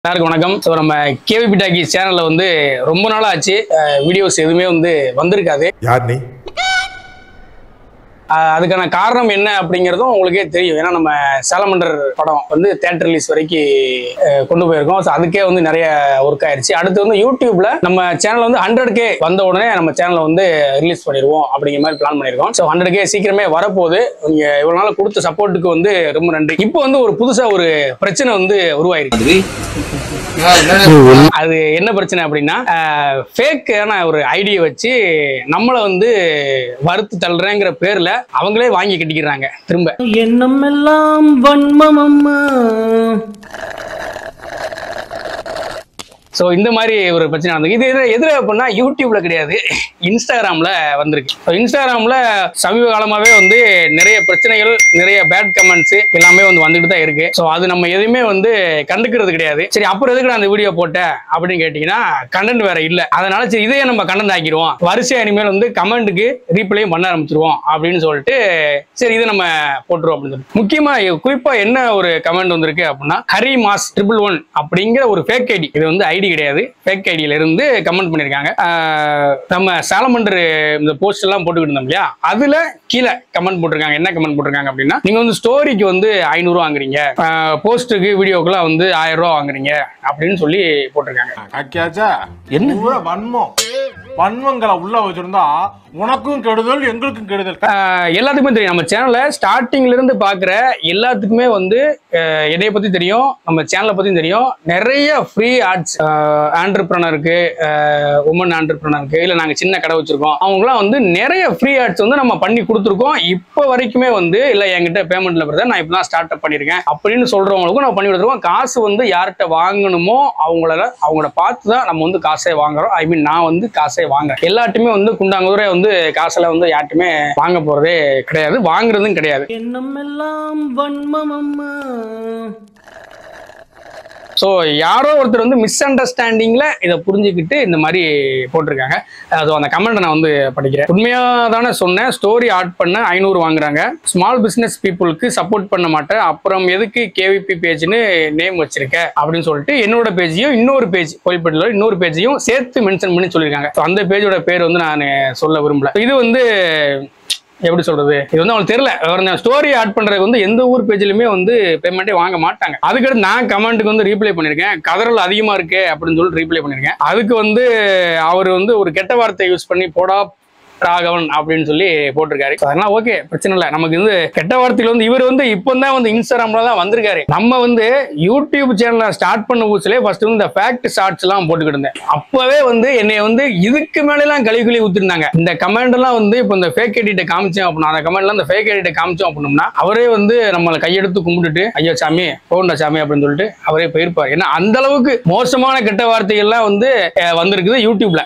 எல்லாருக்கும் வணக்கம். ஸோ நம்ம கேவிபி டாக்கீஸ் சேனல்ல வந்து ரொம்ப நாள் ஆச்சு வீடியோஸ் எதுவுமே வந்து வந்திருக்காது. யார் நீ? அதுக்கான காரணம் என்ன அப்படிங்கிறதும் உங்களுக்கே தெரியும். ஏன்னா நம்ம சாலமண்டர் படம் வந்து தியேட்டர் ரிலீஸ் வரைக்கும் கொண்டு போயிருக்கோம். ஸோ அதுக்கே வந்து நிறைய ஒர்க் ஆயிடுச்சு. அடுத்து வந்து யூடியூப்ல நம்ம சேனல் வந்து 100K வந்த உடனே நம்ம சேனலை வந்து ரிலீஸ் பண்ணிடுவோம் அப்படிங்கிற மாதிரி பிளான் பண்ணியிருக்கோம். ஸோ 100K சீக்கிரமே வரப்போகுது. நீங்க இவ்வளவு நாள் கொடுத்த சப்போர்ட்டுக்கு வந்து ரொம்ப நன்றி. இப்போ வந்து ஒரு புதுசா ஒரு பிரச்சனை வந்து உருவாயிருக்கு. அது என்ன பிரச்சனை அப்படின்னா, ஃபேக்கான ஒரு ஐடியை வச்சு நம்மளை வந்து வறுத்து தள்ளுறேங்கிற பேர்ல அவங்களே வாங்கி கட்டிக்கிறாங்க. திரும்ப எண்ணம் எல்லாம் வன்மம் அம்மா. ஸோ இந்த மாதிரி ஒரு பிரச்சனை நடந்தது. இது எதிர அப்படின்னா யூடியூப்ல கிடையாது, இன்ஸ்டாகிராம்ல வந்திருக்கு. இன்ஸ்டாகிராம்ல சமீப காலமாவே வந்து நிறைய பிரச்சனைகள், நிறைய பேட் கமெண்ட்ஸ் எல்லாமே வந்து வந்துட்டு தான் இருக்கு. ஸோ அது நம்ம எதுவுமே வந்து கண்டுக்கிறது கிடையாது. சரி, அப்புறம் எதுக்கு நான் அந்த வீடியோ போட்டேன் அப்படின்னு கேட்டீங்கன்னா, கண்டென்ட் வேற இல்லை. அதனால சரி இதையே நம்ம கண்டென்ட் ஆக்கிடுவோம், வரிசை இனிமேல் வந்து கமெண்ட்டுக்கு ரீப்ளையும் பண்ண ஆரம்பிச்சிருவோம் அப்படின்னு சொல்லிட்டு சரி இதை நம்ம போட்டுருவோம் அப்படின்னு சொல்லி. முக்கியமா குறிப்பா என்ன ஒரு கமெண்ட் வந்திருக்கு அப்படின்னா, ஹரி மாஸ் 111 அப்படிங்கிற ஒரு ஃபேக் ஐடி. இது வந்து ஐடி கிடையாது, ஃபேக் ஐடியில இருந்து கமெண்ட் பண்ணிருக்காங்க. நம்ம சாலமண்டர் இந்த போஸ்ட் எல்லாம் போட்டுக்கிட்டு இருந்தோம் இல்லையா, அதுல கீழே கமெண்ட் போட்டிருக்காங்க. என்ன கமெண்ட் போட்டிருக்காங்க அப்படின்னா, நீங்க வந்து ஸ்டோரிக்கு வந்து 500 ரூபா வாங்குறீங்க, போஸ்ட்டுக்கு வீடியோக்குலாம் வந்து 1000 ரூபா வாங்குறீங்க அப்படின்னு சொல்லி போட்டிருக்காங்க. என்ன வன்மம் வன்மங்களை உள்ள வச்சிருந்தா உனக்கும் கெடுதல் எங்களுக்கும் கெடுதல். எல்லாத்துக்குமே தெரியும். நம்ம சேனல்ல ஸ்டார்டிங்ல இருந்து பாக்குற எல்லாத்துக்குமே வந்து என்னைய பத்தி தெரியும், நம்ம சேனலை பத்தி தெரியும். நிறைய ஃப்ரீ ஆர்ட்ஸ் ஆண்டர்பிரனருக்கு, உமன் ஆண்டர்பிரனருக்கு, இல்ல நாங்க சின்ன கடை வச்சிருக்கோம், அவங்கலாம் வந்து நிறைய ஃப்ரீ ஆர்ட்ஸ் வந்து நம்ம பண்ணி கொடுத்துருக்கோம். இப்போ வரைக்குமே வந்து இல்ல என்கிட்ட பேமெண்ட்ல பிரதர் நான் இப்பதான் ஸ்டார்ட் அப் பண்ணிருக்கேன் அப்படின்னு சொல்றவங்களுக்கும் நம்ம பண்ணி கொடுத்துருக்கோம். காசு வந்து யார்கிட்ட வாங்கணுமோ அவங்கள பார்த்து தான் நம்ம வந்து காசே வாங்குறோம். ஐ மீன் நான் வந்து காசே வாங்குறேன். எல்லாட்டுமே வந்து குண்டாங்குதுரை வந்து காசுல வந்து யார்ட்டுமே வாங்க போறதே கிடையாது, வாங்குறதும் கிடையாது. எண்ணம் எல்லாம் வன்மம் அம்மா. ஸோ யாரோ ஒருத்தர் வந்து மிஸ் அண்டர்ஸ்டாண்டிங்ல இதை புரிஞ்சுக்கிட்டு இந்த மாதிரி போட்டிருக்காங்க. ஸோ அந்த கமெண்ட் நான் வந்து படிக்கிறேன். உண்மையாக தானே சொன்னேன், ஸ்டோரி ஆட் பண்ண 500 வாங்குறாங்க, ஸ்மால் பிஸ்னஸ் பீப்புளுக்கு சப்போர்ட் பண்ண மாட்டேன், அப்புறம் எதுக்கு கேவிபி பேஜ்னு நேம் வச்சிருக்க அப்படின்னு சொல்லிட்டு என்னோட பேஜையும் இன்னொரு பேஜ் கோயில்பேட்டில் இன்னொரு பேஜையும் சேர்த்து மென்ஷன் பண்ணி சொல்லியிருக்காங்க. ஸோ அந்த பேஜோட பேர் வந்து நான் சொல்ல விரும்பல. இது வந்து எப்படி சொல்றது, இது வந்து அவங்களுக்கு தெரியல. ஸ்டோரி ஆட் பண்றதுக்கு வந்து எந்த ஊர் பேஜ்லயுமே வந்து பேமெண்ட்டே வாங்க மாட்டாங்க. அதுக்கடுத்து நான் கமெண்ட்டுக்கு வந்து ரீப்ளை பண்ணிருக்கேன், கதறல் அதிகமா இருக்கு அப்படின்னு சொல்லிட்டு ரீப்ளை பண்ணிருக்கேன். அதுக்கு வந்து அவர் வந்து ஒரு கெட்ட வார்த்தை யூஸ் பண்ணி போடா ராகவன் அப்படின்னு சொல்லி போட்டிருக்காரு. அதெல்லாம் ஓகே, பிரச்சனை இல்லை. நமக்கு வந்து கெட்ட வார்த்தையில வந்து இவர் வந்து இப்போ தான் வந்து இன்ஸ்டாகிராம்ல தான் வந்திருக்காரு. நம்ம வந்து யூடியூப் சேனலை ஸ்டார்ட் பண்ண ஊசிலே ஃபர்ஸ்ட் வந்து இந்த ஃபேக்ட் ஷார்ட்ஸ் எல்லாம் போட்டுக்கிட்டு இருந்தேன். அப்பவே வந்து என்னை வந்து இதுக்கு மேல எல்லாம் கழுவி ஊத்திருந்தாங்க. இந்த கமெண்ட் எல்லாம் வந்து இப்போ இந்த ஃபேக் எடிட்டை காமிச்சோம் அப்படின்னா, அந்த கமெண்ட்லாம் இந்த ஃபேக் எடிட்டை காமிச்சோம் அப்படின்னா அவரே வந்து நம்மளை கையெடுத்து கும்பிட்டுட்டு ஐயோ சாமி போண்டா சாமி அப்படின்னு சொல்லிட்டு அவரே போயிருப்பார். ஏன்னா அந்த அளவுக்கு மோசமான கெட்ட வார்த்தைகள்லாம் வந்து வந்திருக்குது யூடியூப்ல.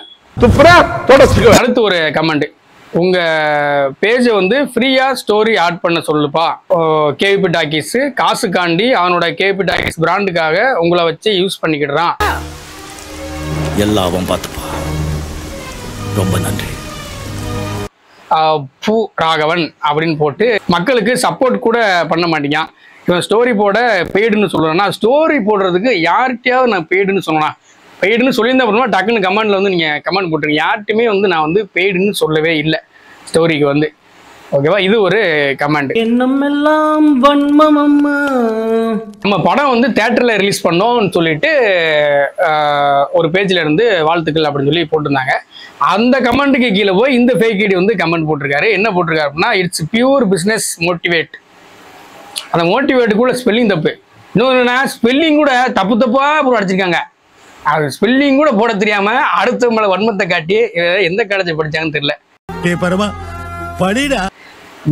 அடுத்து ஒரு கமெண்ட், உங்க பேஜை வந்து ஃப்ரீயா ஸ்டோரி ஆட் பண்ண சொல்லுப்பா, கேவிபி டாக்கீஸ் காசுக்காண்டி அவனோட கேவிபி டாக்கீஸ் பிராண்டுக்காக உங்களை வச்சு யூஸ் பண்ணிக்கிடுறான், எல்லாம் பார்த்துப்பா, ரொம்ப நன்றி பூ ராகவன் அப்படின்னு போட்டு மக்களுக்கு சப்போர்ட் கூட பண்ண மாட்டீங்க. இவன் ஸ்டோரி போட பெய்டுன்னு சொல்றேன்னா, ஸ்டோரி போடுறதுக்கு யார்கிட்டயாவது நான் பெய்டுன்னு சொன்னேன், பெய்டுன்னு சொல்லியிருந்தேன் அப்படின்னா டக்குன்னு கமெண்ட்ல வந்து நீங்க கமெண்ட் போட்டுருங்க. யார்ட்டுமே வந்து நான் வந்து பெய்டுன்னு சொல்லவே இல்லை ஸ்டோரிக்கு வந்து. ஓகேவா, இது ஒரு கமெண்ட். எண்ணம் எல்லாம் வன்மம் அம்மா. நம்ம படம் வந்து தியேட்டர்ல ரிலீஸ் பண்ணோம்னு சொல்லிட்டு ஒரு பேஜ்ல இருந்து வாழ்த்துக்கள் அப்படின்னு சொல்லி போட்டிருந்தாங்க. அந்த கமெண்ட்டுக்கு கீழே போய் இந்த ஃபேக் ஐடி வந்து கமெண்ட் போட்டிருக்காரு. என்ன போட்டிருக்காரு அப்படின்னா, இட்ஸ் பியூர் பிஸ்னஸ் மோட்டிவேட். அந்த மோட்டிவேட்டுக்குள்ள ஸ்பெல்லிங் தப்பு. இன்னொன்று ஸ்பெல்லிங் கூட தப்பு தப்பா போட்டு அடிச்சிருக்காங்க. அது ஸ்பெல்லிங் கூட போட தெரியாம அடுத்த மேல வன்மத்தை காட்டி எந்த காலேஜ் படிச்சாங்கன்னு தெரியல.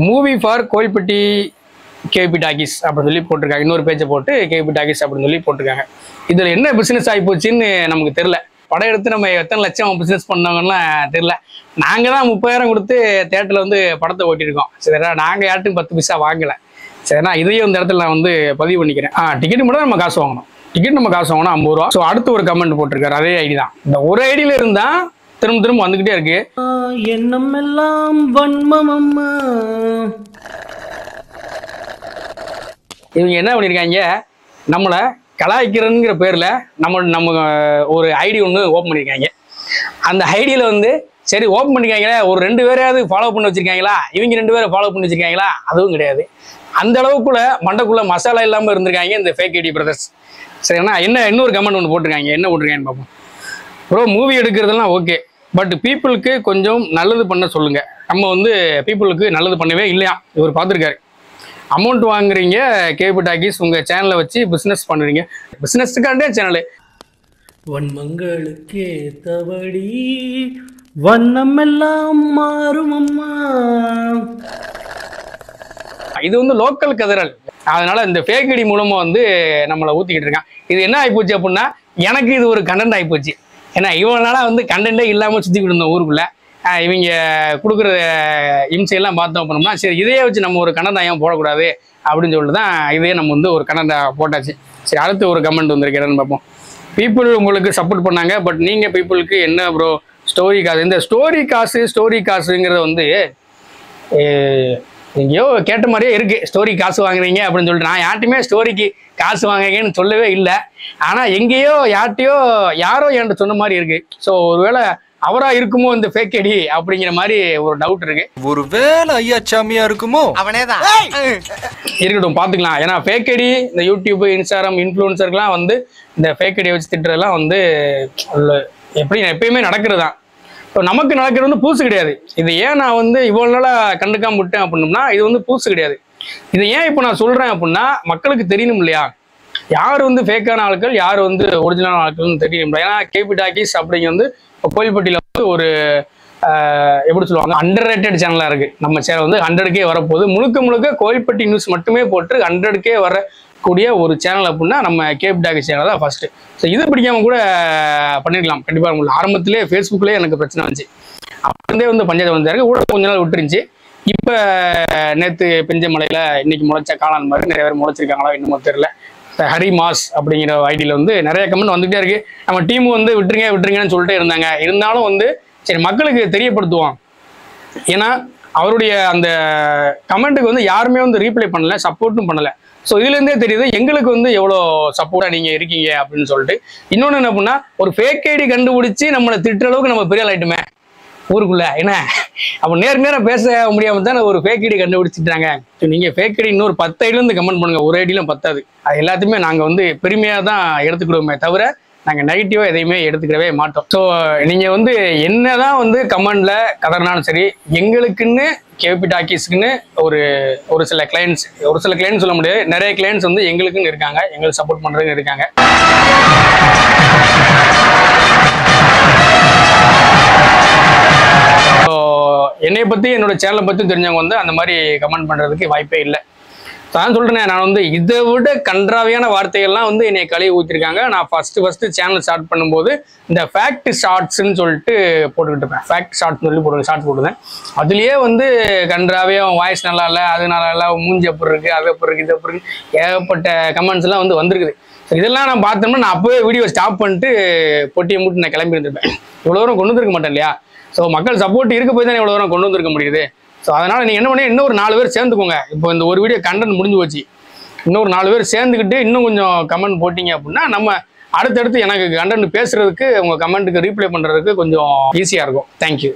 Movie for Kovilpatti KVP talkies அப்படின்னு சொல்லி போட்டிருக்காங்க. இன்னொரு பேஜை போட்டு கேவிபி டாக்கீஸ் அப்படின்னு சொல்லி போட்டிருக்காங்க. இதுல என்ன பிசினஸ் ஆகி போச்சுன்னு நமக்கு தெரியல. படம் எடுத்து நம்ம எத்தனை லட்சம் பிசினஸ் பண்ணவங்கலாம் தெரியல. நாங்க தான் 30,000 கொடுத்து தியேட்டர்ல வந்து படத்தை ஓட்டிருக்கோம். சரிடா, நாங்க யார்ட்டும் 10 பைசா வாங்கல. சரிண்ணா, இதையும் இந்த இடத்துல நான் வந்து பதிவு பண்ணிக்கிறேன். டிக்கெட் மட்டும் நம்ம காசு வாங்கணும், டிக்கெட் நம்ம காசு வாங்கினா 50 ரூபா. ஸோ அடுத்து ஒரு கமெண்ட் போட்டிருக்காரு, அதே ஐடி தான். இந்த ஒரு ஐடியில இருந்தா திரும்ப வந்துகிட்டே இருக்கு. எண்ணம் எல்லாம் வன்மம் அம்மா. இவங்க என்ன பண்ணிருக்காங்க, நம்மளை கலாய்க்கிறங்கிற பேரில் நம்ம ஒரு ஐடி ஒன்று ஓப்பன் பண்ணியிருக்காங்க. அந்த ஐடியில் வந்து சரி ஓப்பன் பண்ணிருக்காங்களே, ஒரு 2 பேரையாவது ஃபாலோ பண்ணி வச்சிருக்காங்களா, இவங்க 2 பேரை ஃபாலோ பண்ணி வச்சிருக்காங்களா, அதுவும் கிடையாது. அந்த அளவுக்குள்ள மண்டைக்குள்ள மசாலா இல்லாமல் இருந்திருக்காங்க இந்த ஃபேக் ஐடி பிரதர்ஸ். சரிண்ணா, இன்னொரு கமெண்ட் ஒன்று போட்டிருக்காங்க. என்ன போட்டிருக்காங்கன்னு பார்ப்போம். ப்ரோ, மூவி எடுக்கிறதெல்லாம் ஓகே, பட் பீப்புளுக்கு கொஞ்சம் நல்லது பண்ண சொல்லுங்க. நம்ம வந்து பீப்புளுக்கு நல்லது பண்ணவே இல்லையா. இவர் பார்த்துருக்காரு. அமௌண்ட் வாங்குறீங்க, கேபி டாக்கீஸ் உங்கள் சேனலை வச்சு பிஸ்னஸ் பண்ணுறீங்க. பிஸ்னஸுக்காண்டே சேனலு. வன்மங்களுக்கு ஏத்தபடி வண்ணமெல்லாம் மாறும் அம்மா. இது வந்து லோக்கல் கதறல். அதனால இந்த ஃபேக் ஐடி மூலமாக வந்து நம்மளை ஊற்றிக்கிட்டு இருக்கான். இது என்ன ஆகிப்போச்சு அப்படின்னா, எனக்கு இது ஒரு கண்டென்ட் ஆகிப்போச்சு. ஏன்னா இவ்வளோ நாளாக வந்து கண்டென்ட்டே இல்லாமல் சுற்றிக்கிட்டு இருந்தோம் ஊருக்குள்ளே. இவங்க கொடுக்குற இம்சையெல்லாம் பார்த்தோம் அப்படின்னா, சரி இதையே வச்சு நம்ம ஒரு கண்டென்ட் ஏன் போடக்கூடாது அப்படின்னு சொல்லிட்டு தான் இதையே நம்ம வந்து ஒரு கண்டென்ட்டாக போட்டாச்சு. சரி, அடுத்து ஒரு கமெண்ட் வந்திருக்கிறேன்னு பார்ப்போம். பீப்புள் உங்களுக்கு சப்போர்ட் பண்ணாங்க, பட் நீங்கள் பீப்புளுக்கு என்ன ப்ரோ ஸ்டோரி காசு? இந்த ஸ்டோரி காசுங்கிறத வந்து எங்கேயோ கேட்ட மாதிரியே இருக்குது. ஸ்டோரி காசு வாங்குறீங்க அப்படின்னு சொல்லிட்டு நான் யார்ட்டையுமே ஸ்டோரிக்கு காசு வாங்குங்கன்னு சொல்லவே இல்லை. ஆனால் எங்கேயோ யாரோ என்கிட்ட சொன்ன மாதிரி இருக்குது. ஸோ ஒருவேளை அவரா இருக்குமோ இந்த ஃபேக் ஐடி அப்படிங்கிற மாதிரி ஒரு டவுட் இருக்கு. ஒருவேளை ஐயா சாமியா இருக்குமோ? அவனேதான் இருக்கட்டும், பார்த்துக்கலாம். ஏன்னா ஃபேக் ஐடி இந்த யூடியூப், இன்ஸ்டாகிராம் இன்ஃப்ளூன்சர்லாம் வந்து இந்த ஃபேக் ஐடியை வச்சு திட்டுறதெல்லாம் வந்து எப்பயுமே நடக்கிறது தான். இப்போ நமக்கு நடக்கிறது வந்து புதுசு கிடையாது. இது ஏன் நான் வந்து இவ்வளோ நாளாக கண்டுக்காம விட்டேன் அப்படின்னோம்னா, இது வந்து புதுசு கிடையாது. இது ஏன் இப்போ நான் சொல்கிறேன் அப்படின்னா, மக்களுக்கு தெரியணும் இல்லையா, யார் வந்து ஃபேக்கான ஆட்கள், யார் வந்து ஒரிஜினலான ஆட்கள்னு தெரியணும். ஏன்னா கேபி டாக்கீஸ் அப்படிங்க வந்து இப்போ கோயில்பட்டியில் வந்து ஒரு எப்படி சொல்லுவாங்க, அண்டர் ரேட்டட் சேனலாக இருக்குது. நம்ம சேனல் வந்து 100K வரப்போகுது. முழுக்க கோயில்பட்டி நியூஸ் மட்டுமே போட்டு 100K வரக்கூடிய ஒரு சேனல் அப்படின்னா நம்ம கேபி டாக்கீஸ் சேனல் தான் ஃபர்ஸ்ட். ஸோ இது பிடிக்காமல் கூட பண்ணிருக்கலாம் கண்டிப்பாக. உங்களுக்கு ஆரம்பத்திலே ஃபேஸ்புக்லேயே எனக்கு பிரச்சனை வந்துச்சு. அப்போந்தே வந்து பஞ்சாயத்து வந்தாருக்கு கூட கொஞ்ச நாள் விட்டுருந்துச்சு. இப்போ நேற்று பெஞ்ச மலையில் இன்னைக்கு முளைச்ச காளான் மாதிரி நிறைய பேர் முளைச்சிருக்காங்களா என்னமோ தெரியல. ஹரி மாஸ் அப்படிங்கிற ஐடியில் வந்து நிறைய கமெண்ட் வந்துகிட்டே இருக்கு. நம்ம டீம் வந்து விட்டுருங்கன்னு சொல்லிட்டே இருந்தாங்க. இருந்தாலும் வந்து சரி மக்களுக்கு தெரியப்படுத்துவோம். ஏன்னா அவருடைய அந்த கமெண்ட்டுக்கு வந்து யாருமே வந்து ரீப்ளை பண்ணல, சப்போர்ட்டும் பண்ணலை. ஸோ இதுலேருந்தே தெரியுது எங்களுக்கு வந்து எவ்வளோ சப்போர்ட்டாக நீங்கள் இருக்கீங்க அப்படின்னு சொல்லிட்டு. இன்னொன்று என்ன பண்ணால், ஒரு ஃபேக் ஐடி கண்டுபிடிச்சி நம்மளை திட்டுற அளவுக்கு நம்ம பெரிய ஆளாயிட்டுமே ஊருக்குள்ள. என்ன அப்போ நேரம் பேச முடியாமல் தான் ஒரு ஃபேக் ஐடி கண்டுபிடிச்சிட்டாங்க. ஸோ நீங்கள் ஃபேக் ஐடி இன்னொரு 10 ஐடியிலேருந்து கமெண்ட் பண்ணுங்கள், ஒரு ஐடியிலும் பத்தாது. அது எல்லாத்தையுமே நாங்கள் வந்து பெருமையாக தான் எடுத்துக்கிடுவோமே தவிர நாங்கள் நெகட்டிவாக எதையுமே எடுத்துக்கிடவே மாட்டோம். ஸோ நீங்கள் வந்து என்ன தான் வந்து கமெண்டில் கதறினாலும் சரி, எங்களுக்குன்னு கேபி டாக்கீஸ்க்குன்னு ஒரு சில கிளைண்ட்ஸ் சொல்ல முடியாது, நிறைய கிளைண்ட்ஸ் வந்து எங்களுக்குன்னு இருக்காங்க, எங்களுக்கு சப்போர்ட் பண்ணுறதுன்னு இருக்காங்க. ஸோ என்னை பற்றி என்னோட சேனலை பற்றி தெரிஞ்சவங்க வந்து அந்த மாதிரி கமெண்ட் பண்ணுறதுக்கு வாய்ப்பே இல்லை. தான் சொல்கிறேன், நான் வந்து இதை விட கன்றாவியான வார்த்தைகள்லாம் வந்து என்னை கழுவி ஊற்றிருக்காங்க. நான் ஃபஸ்ட்டு சேனல் ஸ்டார்ட் பண்ணும்போது இந்த ஃபேக்ட் ஷார்ட்ஸ்ன்னு சொல்லிட்டு போட்டுக்கிட்டு இருப்பேன். ஃபேக்ட் ஷார்ட்ஸ் சொல்லி ஷார்ட்ஸ் போட்டுருந்தேன். அதுலேயே வந்து கன்றாவியாக வாய்ஸ் நல்லா இல்லை, அது நல்லா இல்லை, மூஞ்சி எப்படி இருக்குது, அது எப்படி இருக்குது, இது எப்படி இருக்குது, ஏகப்பட்ட கமெண்ட்ஸ் எல்லாம் வந்து வந்திருக்குது. ஸோ இதெல்லாம் நான் பார்த்தோம்னா நான் அப்போவே வீடியோ ஸ்டாப் பண்ணிட்டு பொட்டியை மூட்டு நான் கிளம்பி இருந்திருப்பேன். இவ்வளோ தூரம் கொண்டு வந்துருக்க மாட்டேன் இல்லையா. ஸோ மக்கள் சப்போர்ட் இருக்க போய் தான் இவ்வளோ தூரம் கொண்டு வந்திருக்க முடியுது. ஸோ அதனால் நீங்கள் என்ன பண்ணி இன்னும் ஒரு 4 பேர் சேர்ந்துக்கோங்க. இப்போ இந்த ஒரு வீடியோ கண்டென்ட் முடிஞ்சு போச்சு. இன்னொரு 4 பேர் சேர்ந்துக்கிட்டு இன்னும் கொஞ்சம் கமெண்ட் போட்டிங்க அப்படின்னா நம்ம அடுத்தடுத்து எனக்கு கண்டென்ட் பேசுறதுக்கு, உங்கள் கமெண்ட்டுக்கு ரீப்ளை பண்ணுறதுக்கு கொஞ்சம் ஈஸியாக இருக்கும். தேங்க்யூ.